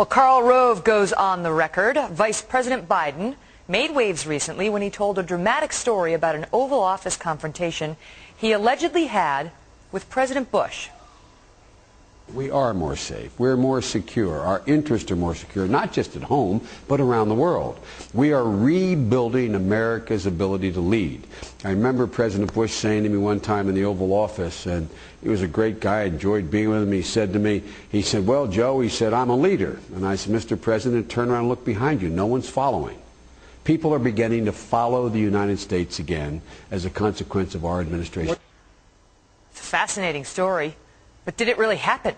Well, Karl Rove goes on the record. Vice President Biden made waves recently when he told a dramatic story about an Oval Office confrontation he allegedly had with President Bush. We are more safe. We're more secure. Our interests are more secure, not just at home, but around the world. We are rebuilding America's ability to lead. I remember President Bush saying to me one time in the Oval Office, and he was a great guy, I enjoyed being with him, he said to me, he said, "Well, Joe," he said, "I'm a leader." And I said, "Mr. President, turn around and look behind you. No one's following." People are beginning to follow the United States again as a consequence of our administration. It's a fascinating story. But did it really happen?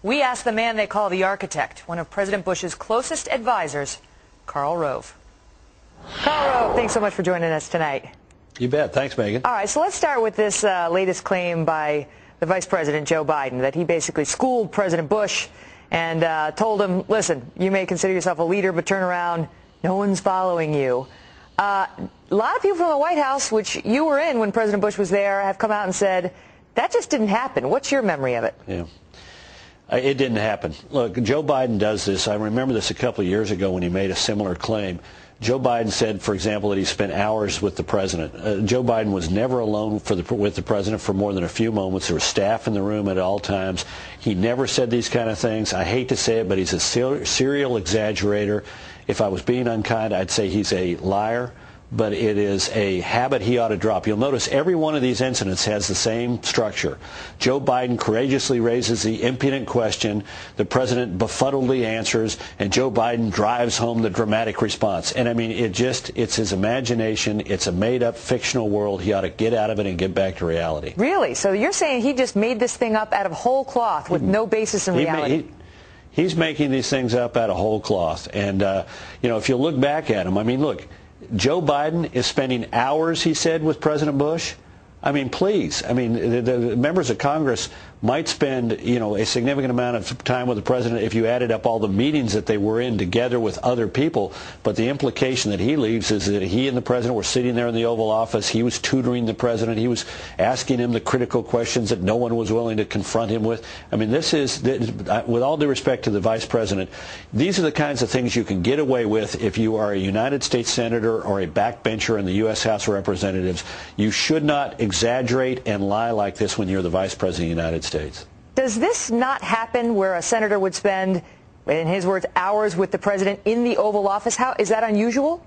We asked the man they call the architect, one of President Bush's closest advisors, Karl Rove. Karl Rove, thanks so much for joining us tonight. You bet. Thanks, Megan. All right, so let's start with this latest claim by the Vice President, Joe Biden, that he basically schooled President Bush and told him, listen, you may consider yourself a leader, but turn around, no one's following you. A lot of people from the White House, which you were in when President Bush was there, have come out and said, that just didn't happen. What's your memory of it? Yeah. It didn't happen. Look, Joe Biden does this. I remember this a couple of years ago when he made a similar claim. Joe Biden said, for example, that he spent hours with the president. Joe Biden was never alone with the president for more than a few moments. There was staff in the room at all times. He never said these kind of things. I hate to say it, but he's a serial exaggerator. If I was being unkind, I'd say he's a liar. But it is a habit he ought to drop. You'll notice every one of these incidents has the same structure. Joe Biden courageously raises the impudent question, the president befuddledly answers, and Joe Biden drives home the dramatic response. And I mean, it's his imagination. It's a made-up fictional world. He ought to get out of it and get back to reality. Really? So you're saying he just made this thing up out of whole cloth with no basis in reality? He's making these things up out of whole cloth. And, you know, if you look back at him, I mean, look, Joe Biden is spending hours, he said, with President Bush. I mean, please. I mean, the members of Congress might spend, you know, a significant amount of time with the president if you added up all the meetings that they were in together with other people. But the implication that he leaves is that he and the president were sitting there in the Oval Office. He was tutoring the president. He was asking him the critical questions that no one was willing to confront him with. I mean, this is, with all due respect to the vice president, these are the kinds of things you can get away with if you are a United States senator or a backbencher in the U.S. House of Representatives. You should not exaggerate and lie like this when you're the vice president of the United States. Does this not happen where a senator would spend, in his words, hours with the president in the Oval Office? How is that unusual?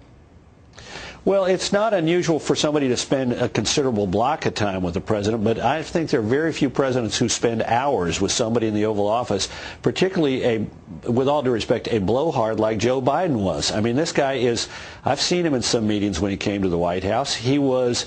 Well, it's not unusual for somebody to spend a considerable block of time with the president, but I think there are very few presidents who spend hours with somebody in the Oval Office, particularly, with all due respect, a blowhard like Joe Biden was. I mean, this guy is, I've seen him in some meetings when he came to the White House. He was,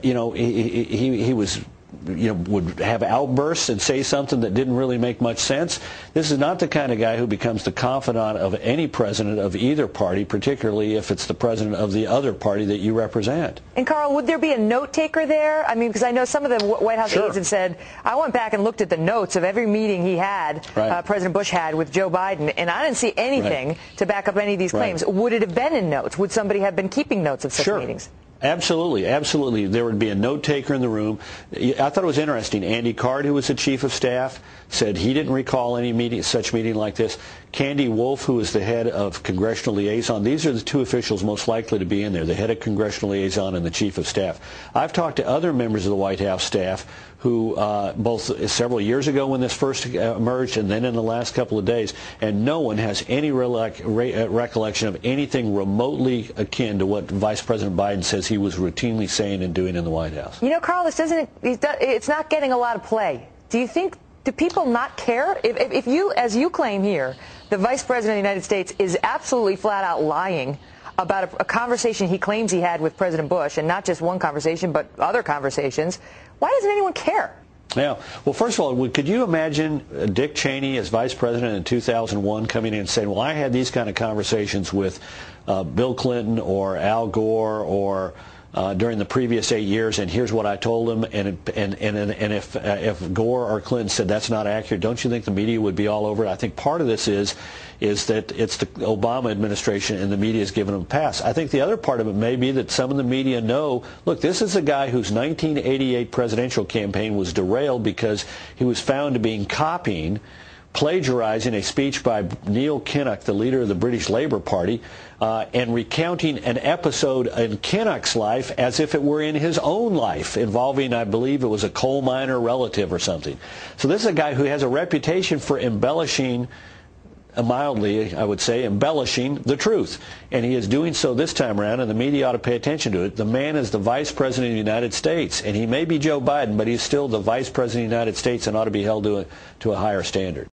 you know, he was, you know, would have outbursts and say something that didn't really make much sense. This is not the kind of guy who becomes the confidant of any president of either party, particularly if it's the president of the other party that you represent. And, Karl, would there be a note taker there? I mean, because I know some of the White House aides have said, I went back and looked at the notes of every meeting he had, President Bush had with Joe Biden, and I didn't see anything to back up any of these claims. Would it have been in notes? Would somebody have been keeping notes of such meetings? Absolutely, absolutely. There would be a note taker in the room. I thought it was interesting. Andy Card, who was the chief of staff, said he didn't recall any such meeting like this. Candy Wolf, who is the head of congressional liaison. These are the two officials most likely to be in there, the head of congressional liaison and the chief of staff. I've talked to other members of the White House staff who both several years ago when this first emerged and then in the last couple of days, and no one has any recollection of anything remotely akin to what Vice President Biden says he was routinely saying and doing in the White House. You know, Karl, it's not getting a lot of play. Do people not care? If you, as you claim here, the Vice President of the United States is absolutely flat out lying about a conversation he claims he had with President Bush, and not just one conversation, but other conversations, why doesn't anyone care? Yeah. Well, first of all, could you imagine Dick Cheney as vice president in 2001 coming in and saying, well, I had these kind of conversations with Bill Clinton or Al Gore or during the previous 8 years, and here's what I told him, and if Gore or Clinton said that's not accurate, don't you think the media would be all over it? I think part of this is that it's the Obama administration and the media has given him a pass. I think the other part of it may be that some of the media know, look, this is a guy whose 1988 presidential campaign was derailed because he was found to be copying plagiarizing a speech by Neil Kinnock, the leader of the British Labour Party, and recounting an episode in Kinnock's life as if it were in his own life, involving, I believe it was a coal miner relative or something. So this is a guy who has a reputation for embellishing, mildly, I would say, embellishing the truth. And he is doing so this time around, and the media ought to pay attention to it. The man is the Vice President of the United States, and he may be Joe Biden, but he's still the Vice President of the United States and ought to be held to a higher standard.